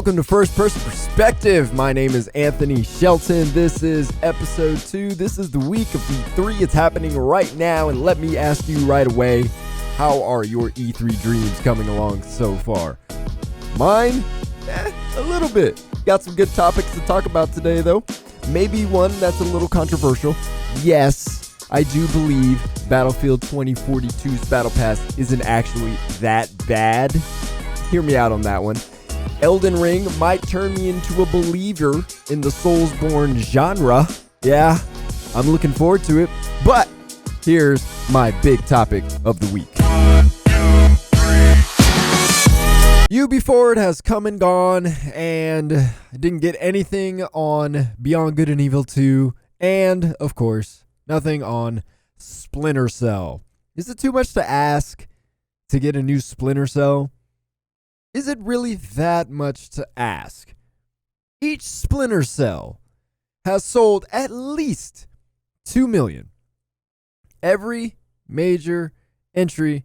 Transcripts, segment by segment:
welcome to First Person Perspective. My name is Anthony Shelton. This is episode 2. This is the week of E3. It's happening right now, and let me ask you right away, how are your E3 dreams coming along so far? Mine? A little bit. Got some good topics to talk about today, though. Maybe one that's a little controversial. Yes, I do believe Battlefield 2042's Battle Pass isn't actually that bad. Hear me out on that one. Elden Ring might turn me into a believer in the Soulsborne genre. Yeah, I'm looking forward to it. But here's my big topic of the week. Ubisoft has come and gone, and I didn't get anything on Beyond Good and Evil 2, and, of course, nothing on Splinter Cell. Is it too much to ask to get a new Splinter Cell? Is it really that much to ask? Each Splinter Cell has sold at least 2 million. Every major entry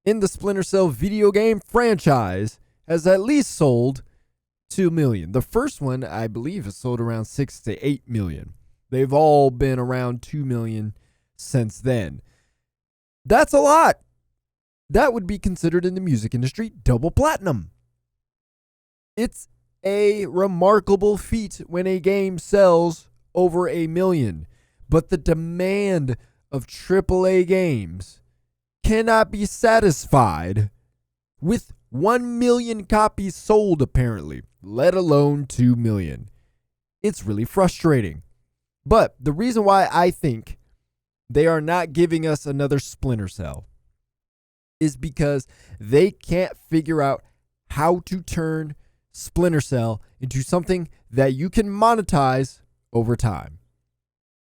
in the Splinter Cell video game franchise has at least sold 2 million. The first one, I believe, has sold around 6 to 8 million. They've all been around 2 million since then. That's a lot. That would be considered in the music industry double platinum. It's a remarkable feat when a game sells over 1 million. But the demand of AAA games cannot be satisfied with 1 million copies sold, apparently, let alone 2 million. It's really frustrating. But the reason why I think they are not giving us another Splinter Cell is because they can't figure out how to turn Splinter Cell into something that you can monetize over time.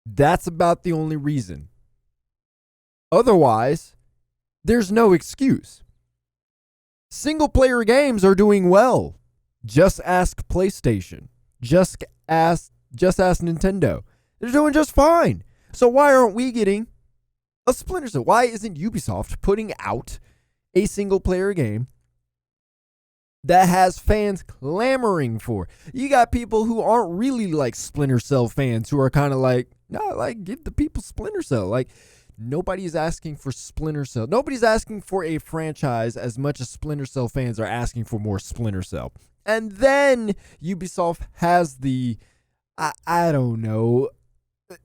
That's about the only reason. Otherwise, there's no excuse. Single-player games are doing well. Just ask PlayStation. Just ask Nintendo. They're doing just fine. So why aren't we getting a Splinter Cell? Why isn't Ubisoft putting out a single-player game that has fans clamoring for? You got people who aren't really like Splinter Cell fans who are kind of like, no, like, give the people Splinter Cell. Like, nobody's asking for Splinter Cell. Nobody's asking for a franchise as much as Splinter Cell fans are asking for more Splinter Cell. And then Ubisoft has the, I don't know,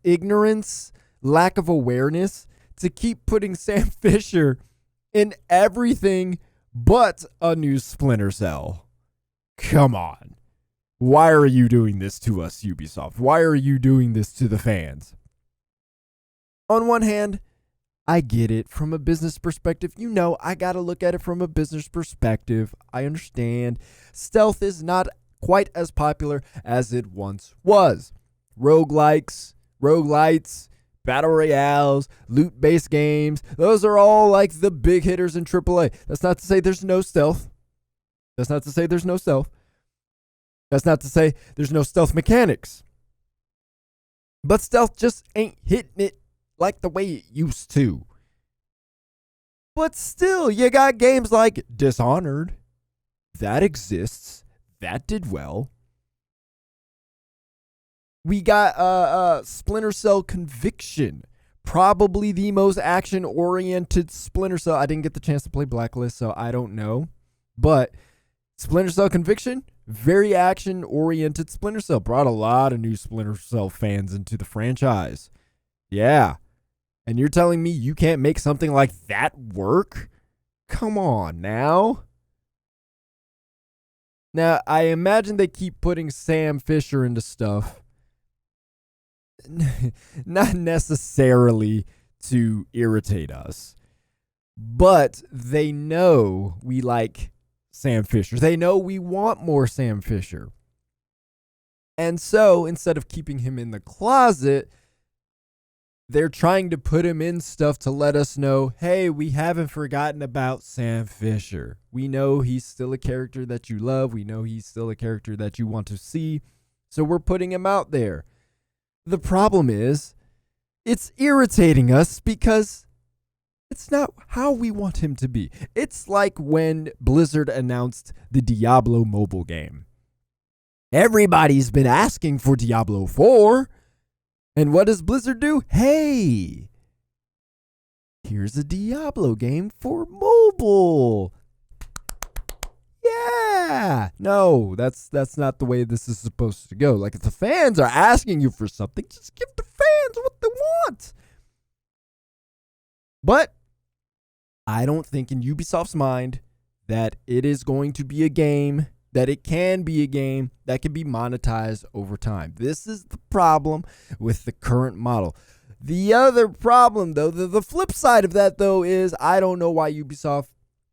ignorance, lack of awareness to keep putting Sam Fisher in everything but a new Splinter Cell. Come on. Why are you doing this to us, Ubisoft? Why are you doing this to the fans? On one hand, I get it from a business perspective. You know, I got to look at it from a business perspective. I understand. Stealth is not quite as popular as it once was. Roguelites, battle royales, loot-based games, those are all like the big hitters in AAA. That's not to say there's no stealth. That's not to say there's no stealth. That's not to say there's no stealth mechanics. But stealth just ain't hitting it like the way it used to. But still, you got games like Dishonored. That exists. That did well. We got Splinter Cell Conviction, probably the most action-oriented Splinter Cell. I didn't get the chance to play Blacklist, so I don't know. But Splinter Cell Conviction, very action-oriented Splinter Cell. Brought a lot of new Splinter Cell fans into the franchise. Yeah. And you're telling me you can't make something like that work? Come on now. Now, I imagine they keep putting Sam Fisher into stuff. Not necessarily to irritate us, but they know we like Sam Fisher. They know we want more Sam Fisher. And so instead of keeping him in the closet, they're trying to put him in stuff to let us know, hey, we haven't forgotten about Sam Fisher. We know he's still a character that you love. We know he's still a character that you want to see. So we're putting him out there. The problem is, it's irritating us because it's not how we want him to be. It's like when Blizzard announced the Diablo mobile game. Everybody's been asking for Diablo 4. And what does Blizzard do? Hey, here's a Diablo game for mobile. Yeah. No, that's not the way this is supposed to go. Like, if the fans are asking you for something, just give the fans what they want. But I don't think in Ubisoft's mind that it is going to be a game, that it can be a game that can be monetized over time. This is the problem with the current model. The other problem, though, the flip side of that, though, is I don't know why Ubisoft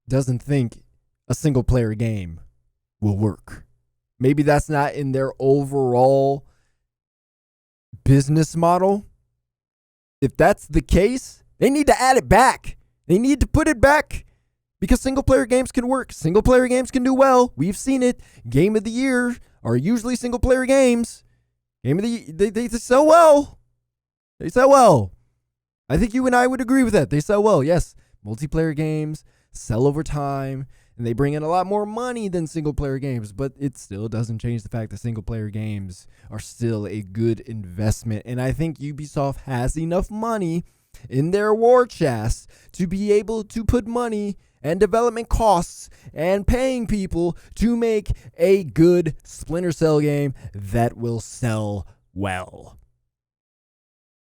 doesn't think a single player game will work. Maybe that's not in their overall business model. If that's the case, they need to add it back. They need to put it back because single player games can work. Single player games can do well. We've seen it. Game of the year are usually single player games. Game of the year, they sell well. They sell well. I think you and I would agree with that. They sell well. Yes, multiplayer games sell over time, and they bring in a lot more money than single player games, but it still doesn't change the fact that single player games are still a good investment. And I think Ubisoft has enough money in their war chest to be able to put money and development costs and paying people to make a good Splinter Cell game that will sell well.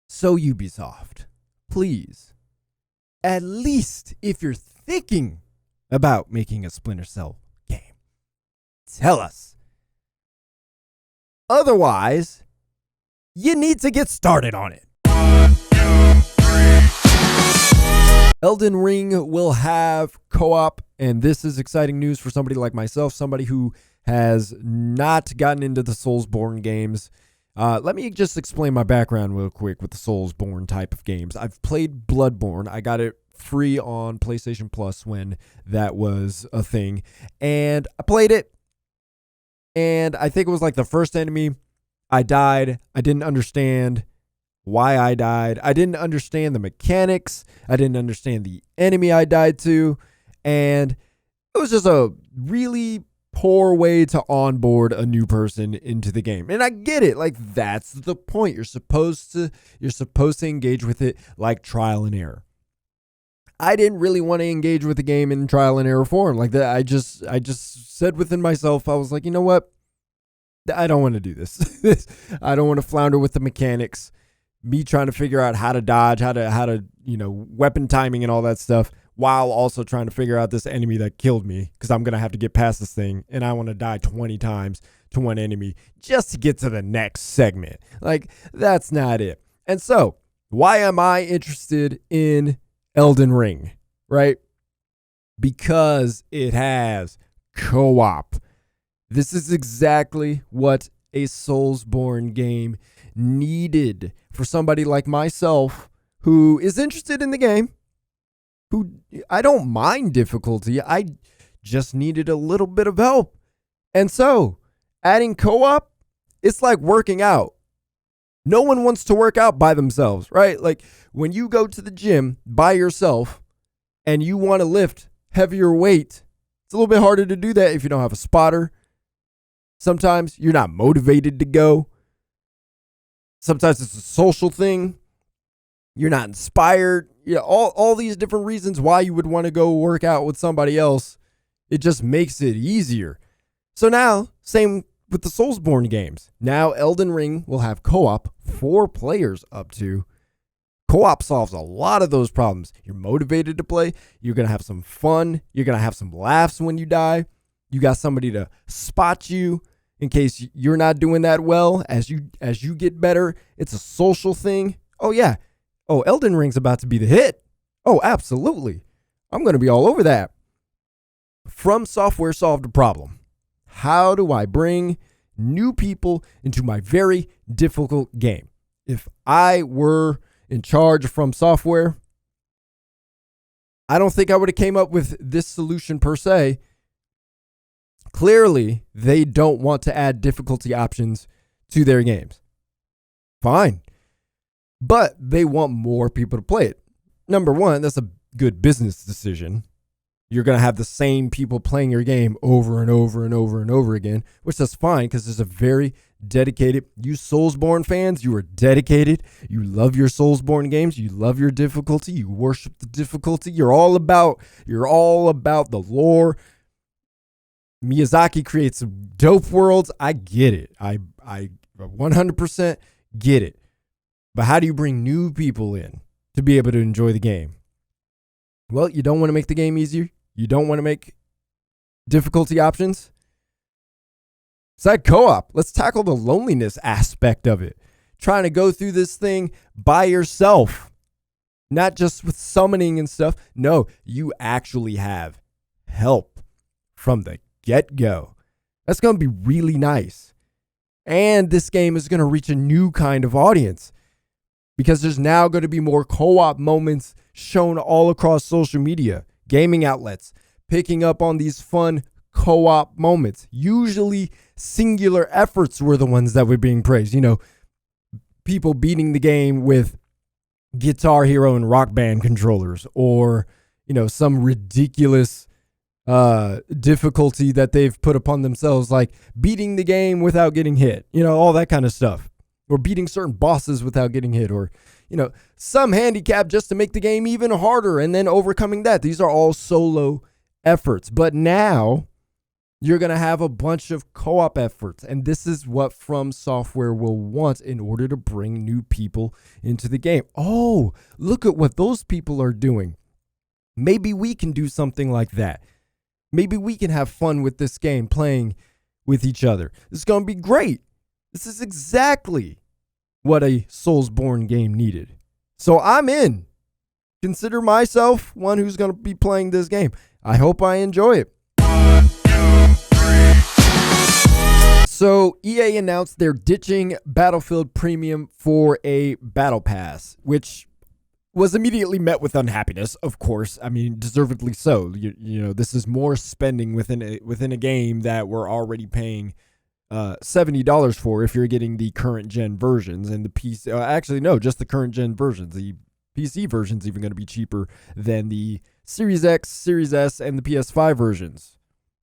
So Ubisoft, please, at least if you're thinking about making a Splinter Cell game, tell us. Otherwise, you need to get started on it. Elden Ring will have co-op, and this is exciting news for somebody like myself, somebody who has not gotten into the Soulsborne games. Let me just explain my background real quick with the Soulsborne type of games. I've played Bloodborne. I got it free on PlayStation Plus when that was a thing, and I played it, and I think it was like the first enemy I died. I didn't understand why I died. I didn't understand the mechanics. I didn't understand the enemy I died to. And it was just a really poor way to onboard a new person into the game. And I get it. Like, that's the point. You're supposed to engage with it like trial and error. I didn't really want to engage with the game in trial and error form like that. I just said within myself, I was like, you know what? I don't want to do this. I don't want to flounder with the mechanics. Me trying to figure out how to dodge, how to, weapon timing and all that stuff, while also trying to figure out this enemy that killed me, because I'm going to have to get past this thing, and I want to die 20 times to one enemy just to get to the next segment. Like, that's not it. And so, why am I interested in Elden Ring, right? Because it has co-op. This is exactly what a Soulsborne game needed for somebody like myself who is interested in the game, who I don't mind difficulty. I just needed a little bit of help. And so adding co-op, it's like working out. No one wants to work out by themselves, right? Like when you go to the gym by yourself and you want to lift heavier weight, it's a little bit harder to do that if you don't have a spotter. Sometimes you're not motivated to go. Sometimes it's a social thing. You're not inspired. All these different reasons why you would want to go work out with somebody else. It just makes it easier. So now, same with the Soulsborne games. Now Elden Ring will have co-op, 4 players up to. Co-op solves a lot of those problems. You're motivated to play. You're going to have some fun. You're going to have some laughs when you die. You got somebody to spot you in case you're not doing that well. As you get better, it's a social thing. Oh, yeah. Oh, Elden Ring's about to be the hit. Oh, absolutely. I'm going to be all over that. From Software solved a problem. How do I bring new people into my very difficult game? If I were in charge from Software, I don't think I would have came up with this solution per se. Clearly, they don't want to add difficulty options to their games. Fine. But they want more people to play it. Number one, that's a good business decision. You're going to have the same people playing your game over and over and over and over again, which is fine because there's a very dedicated, you Soulsborne fans, you are dedicated. You love your Soulsborne games. You love your difficulty. You worship the difficulty. You're all about the lore. Miyazaki creates some dope worlds. I get it. I 100% get it. But how do you bring new people in to be able to enjoy the game? Well, you don't want to make the game easier. You don't want to make difficulty options. It's like co-op. Let's tackle the loneliness aspect of it. Trying to go through this thing by yourself. Not just with summoning and stuff. No, you actually have help from the get-go. That's going to be really nice. And this game is going to reach a new kind of audience. Because there's now going to be more co-op moments shown all across social media, gaming outlets, picking up on these fun co-op moments. Usually singular efforts were the ones that were being praised. You know, people beating the game with Guitar Hero and Rock Band controllers, or, you know, some ridiculous difficulty that they've put upon themselves, like beating the game without getting hit, you know, all that kind of stuff. Or beating certain bosses without getting hit, or, you know, some handicap just to make the game even harder and then overcoming that. These are all solo efforts. But now you're going to have a bunch of co-op efforts. And this is what From Software will want in order to bring new people into the game. Oh, look at what those people are doing. Maybe we can do something like that. Maybe we can have fun with this game, playing with each other. It's going to be great. This is exactly what a Soulsborne game needed. So I'm in. Consider myself one who's going to be playing this game. I hope I enjoy it. So EA announced they're ditching Battlefield Premium for a Battle Pass, which was immediately met with unhappiness, of course. I mean, deservedly so. You know, this is more spending within a game that we're already paying $70 for if you're getting the current gen versions, and the PC. Actually, no, just the current gen versions. The PC version's even going to be cheaper than the Series X, Series S, and the PS5 versions.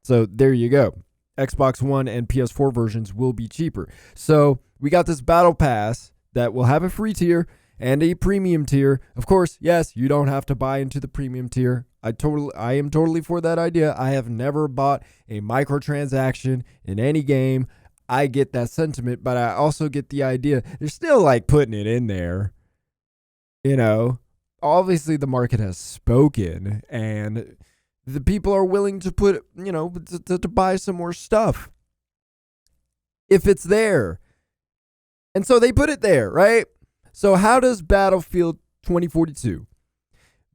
So there you go. Xbox One and PS4 versions will be cheaper. So we got this Battle Pass that will have a free tier and a premium tier. Of course, yes, you don't have to buy into the premium tier. I am totally for that idea. I have never bought a microtransaction in any game. I get that sentiment, but I also get the idea. They're still like putting it in there. You know, obviously the market has spoken and the people are willing to put, you know, to buy some more stuff if it's there. And so they put it there, right? So how does Battlefield 2042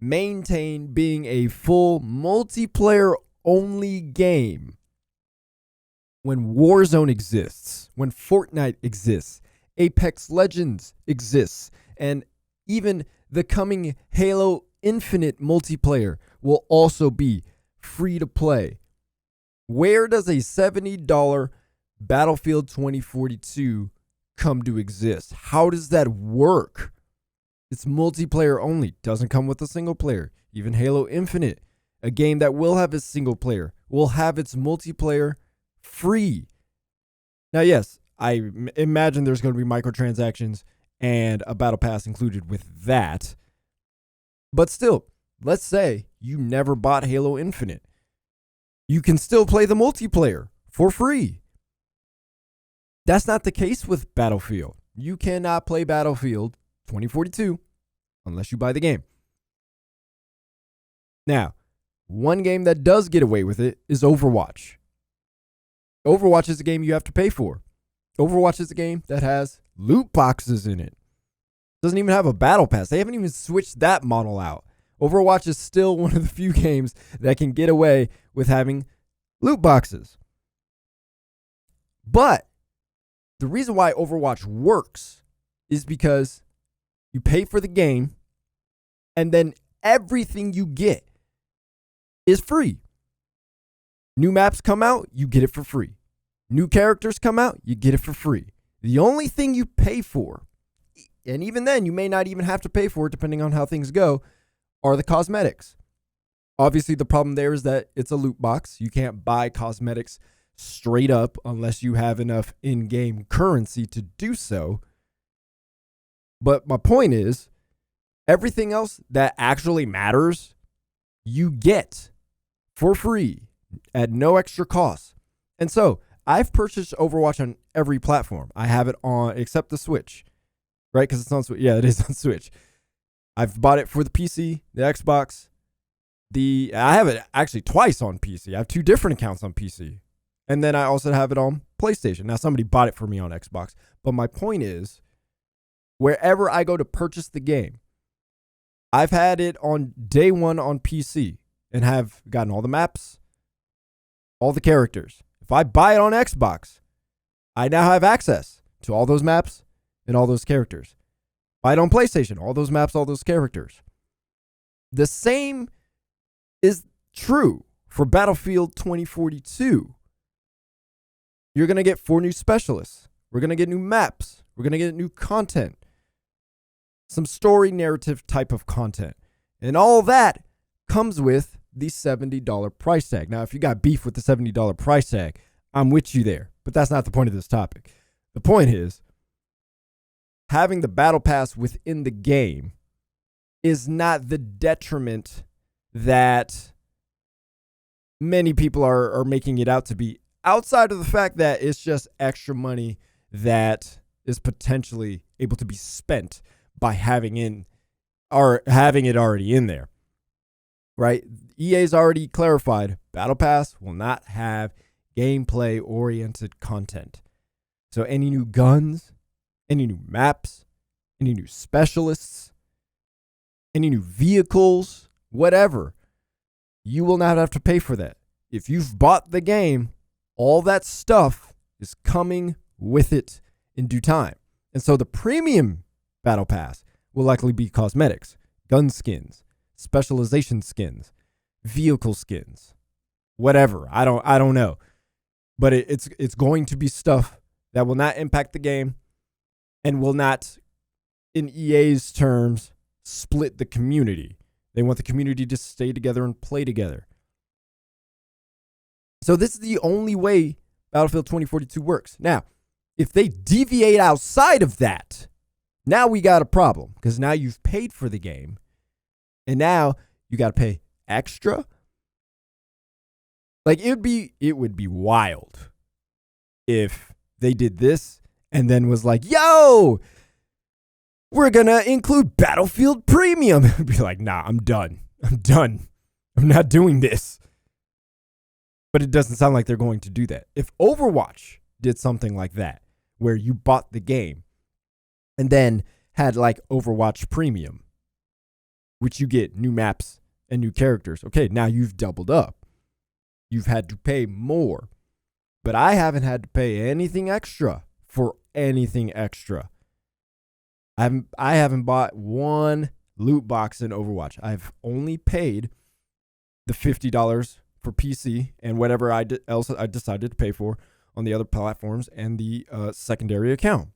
maintain being a full multiplayer only game when Warzone exists, when Fortnite exists, Apex Legends exists, and even the coming Halo Infinite multiplayer will also be free to play? Where does a $70 Battlefield 2042 come to exist? How does that work? It's multiplayer only. Doesn't come with a single player. Even Halo Infinite, a game that will have a single player, will have its multiplayer free. Now, yes, I imagine there's going to be microtransactions and a battle pass included with that. But still, let's say you never bought Halo Infinite. You can still play the multiplayer for free. That's not the case with Battlefield. You cannot play Battlefield 2042 unless you buy the game. Now, one game that does get away with it is Overwatch. Overwatch is a game you have to pay for. Overwatch is a game that has loot boxes in it. Doesn't even have a battle pass. They haven't even switched that model out. Overwatch is still one of the few games that can get away with having loot boxes. But the reason why Overwatch works is because you pay for the game and then everything you get is free. New maps come out, you get it for free. New characters come out, you get it for free. The only thing you pay for, and even then you may not even have to pay for it depending on how things go, are the cosmetics. Obviously, the problem there is that it's a loot box. You can't buy cosmetics straight up unless you have enough in-game currency to do so. But my point is, everything else that actually matters, you get for free at no extra cost. And so I've purchased Overwatch on every platform. I have it on, except the Switch, right? Because it's on Switch. Yeah, it is on Switch. I've bought it for the PC, the Xbox. I have it actually twice on PC. I have 2 different accounts on PC. And then I also have it on PlayStation. Now, somebody bought it for me on Xbox. But my point is, wherever I go to purchase the game, I've had it on day one on PC and have gotten all the maps, all the characters. If I buy it on Xbox, I now have access to all those maps and all those characters. Buy it on PlayStation, all those maps, all those characters. The same is true for Battlefield 2042. You're going to get 4 new specialists. We're going to get new maps. We're going to get new content. Some story narrative type of content. And all that comes with the $70 price tag. Now, if you got beef with the $70 price tag, I'm with you there. But that's not the point of this topic. The point is, having the battle pass within the game is not the detriment that many people are making it out to be, outside of the fact that it's just extra money that is potentially able to be spent by having it already in there, right? EA's already clarified Battle Pass will not have gameplay-oriented content. So any new guns, any new maps, any new specialists, any new vehicles, whatever, you will not have to pay for that. If you've bought the game, all that stuff is coming with it in due time. And so the premium Battle Pass will likely be cosmetics, gun skins, specialization skins, vehicle skins, whatever. I don't know. But it's going to be stuff that will not impact the game and will not, in EA's terms, split the community. They want the community to stay together and play together. So this is the only way Battlefield 2042 works. Now, if they deviate outside of that, now we got a problem, because now you've paid for the game and now you got to pay extra. Like, it would be wild if they did this and then was like, yo, we're going to include Battlefield Premium. I'd be like, nah, I'm done. I'm not doing this. But it doesn't sound like they're going to do that. If Overwatch did something like that, where you bought the game and then had like Overwatch Premium, which you get new maps and new characters. Okay, now you've doubled up. You've had to pay more. But I haven't had to pay anything extra for anything extra. I haven't bought one loot box in Overwatch. I've only paid the $50 for PC and whatever else I decided to pay for on the other platforms and the secondary account.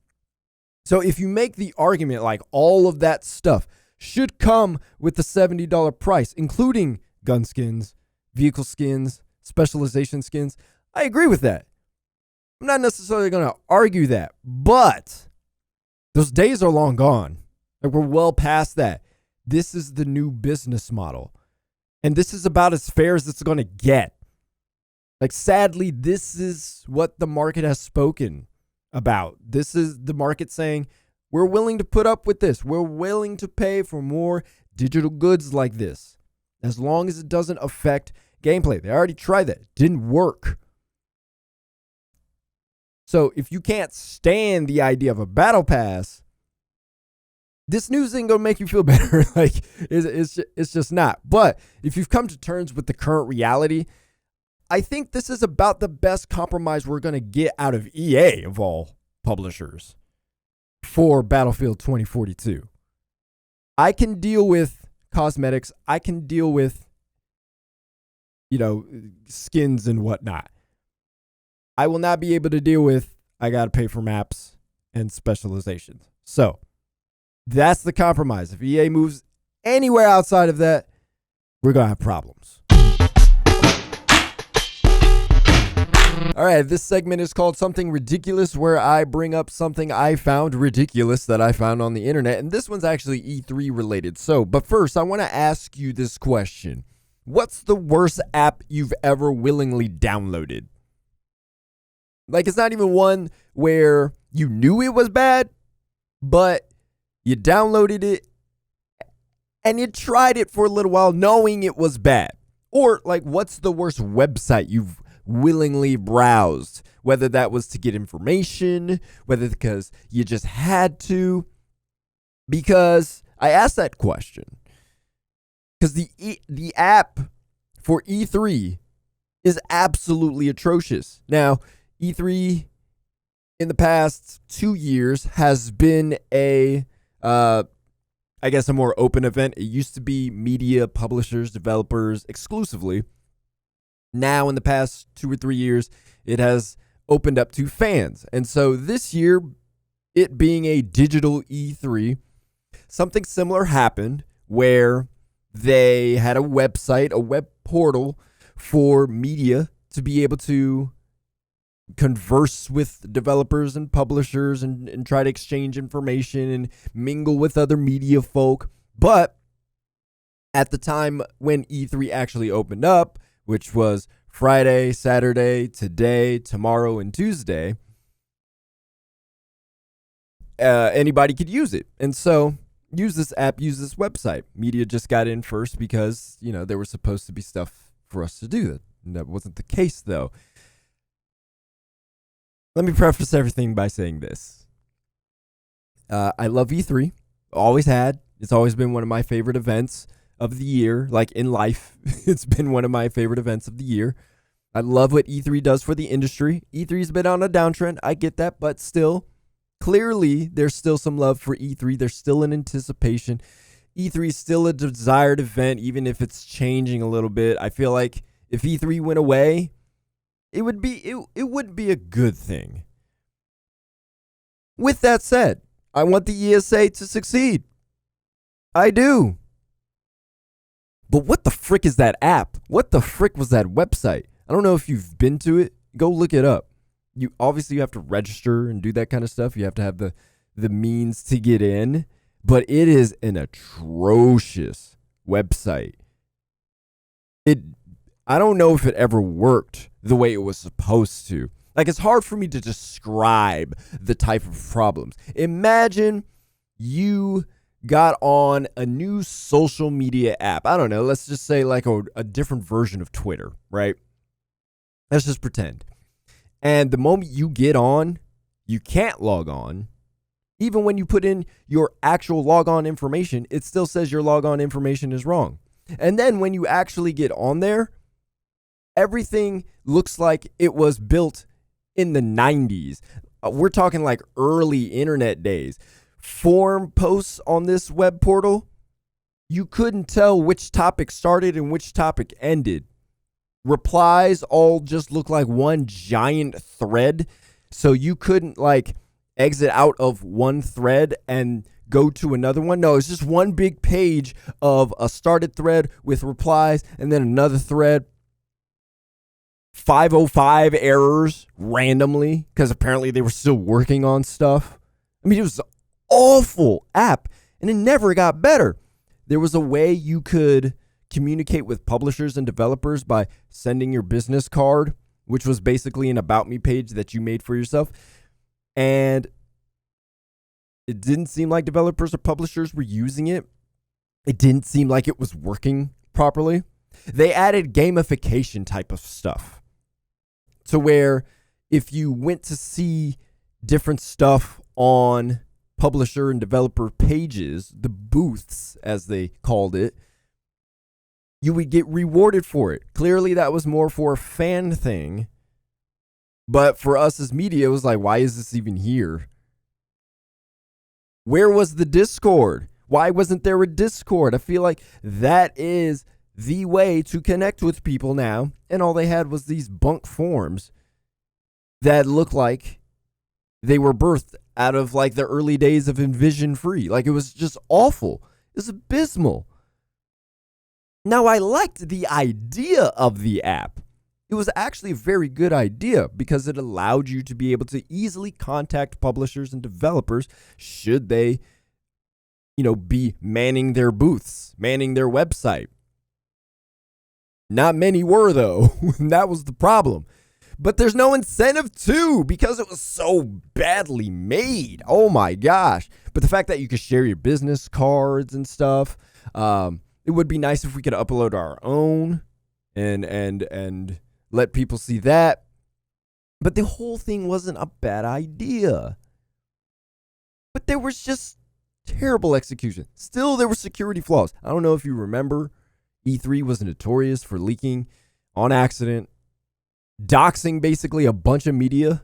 So if you make the argument like all of that stuff should come with the $70 price, including gun skins, vehicle skins, specialization skins, I agree with that. I'm not necessarily going to argue that, but those days are long gone. Like, we're well past that. This is the new business model. And this is about as fair as it's going to get. Like, sadly, this is what the market has spoken about. This is the market saying, we're willing to put up with this. We're willing to pay for more digital goods like this, as long as it doesn't affect gameplay. They already tried that. It didn't work. So if you can't stand the idea of a battle pass, this news ain't going to make you feel better. Like, it's just not. But if you've come to terms with the current reality, I think this is about the best compromise we're going to get out of EA, of all publishers, for Battlefield 2042. I can deal with cosmetics. I can deal with, skins and whatnot. I will not be able to deal with, I got to pay for maps and specializations. So that's the compromise. If EA moves anywhere outside of that, we're going to have problems. All right, this segment is called Something Ridiculous, where I bring up something I found ridiculous that I found on the internet. And this one's actually E3 related. But first, I want to ask you this question. What's the worst app you've ever willingly downloaded? Like, it's not even one where you knew it was bad, but you downloaded it and you tried it for a little while knowing it was bad. Or, like, what's the worst website you've willingly browsed? Whether that was to get information, whether because you just had to. Because I asked that question because the app for E3 is absolutely atrocious. Now, E3 in the past 2 years has been a more open event. It used to be media, publishers, developers exclusively. Now, in the past 2 or 3 years, it has opened up to fans. And so this year, it being a digital E3, something similar happened where they had a website, a web portal for media to be able to converse with developers and publishers and try to exchange information and mingle with other media folk. But at the time when E3 actually opened up, which was Friday, Saturday, today, tomorrow, and Tuesday, anybody could use it. And so use this app, use this website. Media just got in first because, there was supposed to be stuff for us to do that. And that wasn't the case, though. Let me preface everything by saying this. I love E3. Always had. It's always been one of my favorite events of the year. Like in life, it's been one of my favorite events of the year. I love what E3 does for the industry. E3's been on a downtrend. I get that, but still, clearly, there's still some love for E3. There's still an anticipation. E3 is still a desired event, even if it's changing a little bit. I feel like if E3 went away, it would be a good thing. With that said, I want the ESA to succeed. I do. But what the frick is that app? What the frick was that website? I don't know if you've been to it. Go look it up. You have to register and do that kind of stuff. You have to have the means to get in. But it is an atrocious website. I don't know if it ever worked the way it was supposed to. Like, it's hard for me to describe the type of problems. Imagine you got on a new social media app. I don't know. Let's just say like a different version of Twitter, right? Let's just pretend. And the moment you get on, you can't log on. Even when you put in your actual logon information, it still says your logon information is wrong. And then when you actually get on there, everything looks like it was built in the 90s. We're talking like early internet days. Forum posts on this web portal, you couldn't tell which topic started and which topic ended. Replies all just look like one giant thread. So you couldn't like exit out of one thread and go to another one. No, it's just one big page of a started thread with replies and then another thread. 505 errors randomly because apparently they were still working on stuff. I mean, it was an awful app and it never got better. There was a way you could communicate with publishers and developers by sending your business card, which was basically an About Me page that you made for yourself. And it didn't seem like developers or publishers were using it. It didn't seem like it was working properly. They added gamification type of stuff to where if you went to see different stuff on publisher and developer pages, the booths as they called it, you would get rewarded for it. Clearly that was more for a fan thing. But for us as media, it was like, why is this even here? Where was the Discord? Why wasn't there a Discord? I feel like that is the way to connect with people now. And all they had was these bunk forms that looked like they were birthed out of like the early days of Envision Free. Like it was just awful. It was abysmal. Now, I liked the idea of the app. It was actually a very good idea because it allowed you to be able to easily contact publishers and developers should they, be manning their booths, manning their website. Not many were, though. That was the problem. But there's no incentive to because it was so badly made. Oh my gosh. But the fact that you could share your business cards and stuff, it would be nice if we could upload our own and let people see that. But the whole thing wasn't a bad idea. But there was just terrible execution. Still, there were security flaws. I don't know if you remember, E3 was notorious for leaking on accident, doxing basically a bunch of media,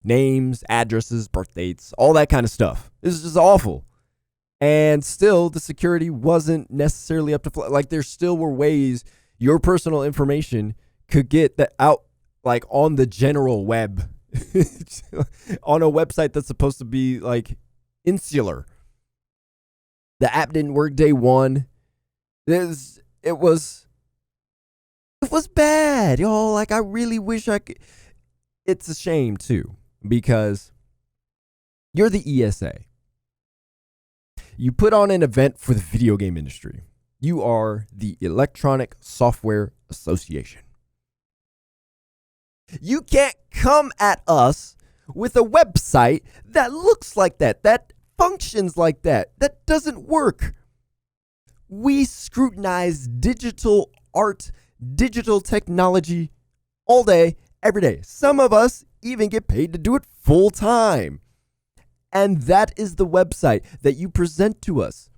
names, addresses, birth dates, all that kind of stuff. It was just awful. And still, the security wasn't necessarily up to like there still were ways your personal information could get that out like on the general web on a website that's supposed to be like insular. The app didn't work day one. It was bad, y'all. Like, I really wish I could. It's a shame, too, because you're the ESA. You put on an event for the video game industry. You are the Electronic Software Association. You can't come at us with a website that looks like that functions like that doesn't work. We scrutinize digital art, digital technology all day, every day. Some of us even get paid to do it full time. And that is the website that you present to us.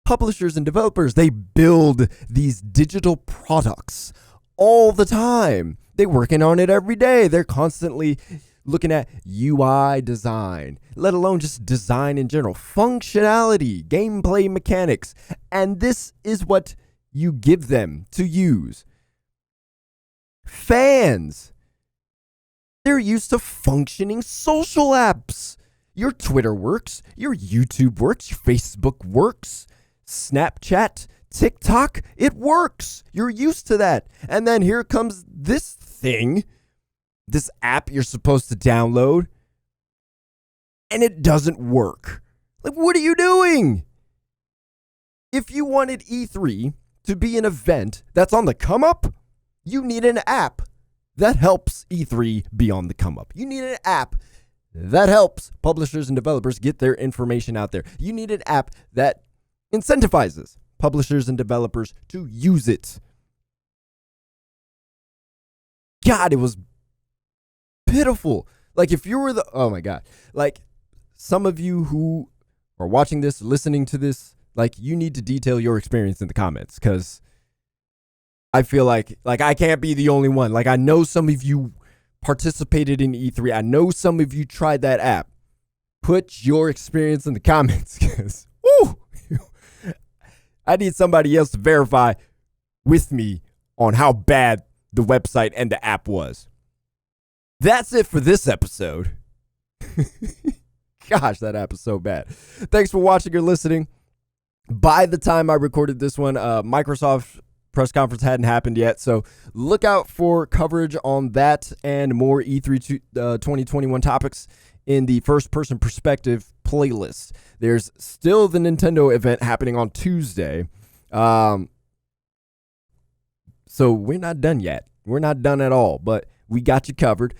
Publishers and developers, they build these digital products all the time. They're working on it every day. They're constantly looking at UI design, let alone just design in general, functionality, gameplay mechanics. And this is what you give them to use. Fans, they're used to functioning social apps. Your Twitter works, your YouTube works, your Facebook works, Snapchat, TikTok, it works. You're used to that. And then here comes this thing, this app you're supposed to download, and it doesn't work. Like, what are you doing? If you wanted E3 to be an event that's on the come up, you need an app that helps E3 be on the come up. You need an app that helps publishers and developers get their information out there. You need an app that incentivizes publishers and developers to use it. God, it was pitiful. Like, if you were oh my God, like, some of you who are watching this, listening to this, like, you need to detail your experience in the comments, because I feel like I can't be the only one. Like, I know some of you participated in E3. I know some of you tried that app. Put your experience in the comments, because I need somebody else to verify with me on how bad the website and the app was. That's it for this episode. Gosh, that app is so bad. Thanks for watching or listening. By the time I recorded this one, Microsoft press conference hadn't happened yet, so look out for coverage on that and more E3 2021 topics in the first-person perspective playlist. There's still the Nintendo event happening on Tuesday, so we're not done yet. We're not done at all, but we got you covered.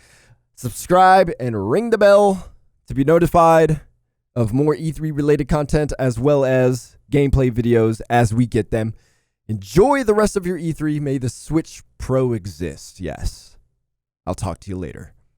Subscribe and ring the bell to be notified of more E3-related content as well as gameplay videos as we get them. Enjoy the rest of your E3. May the Switch Pro exist. Yes. I'll talk to you later.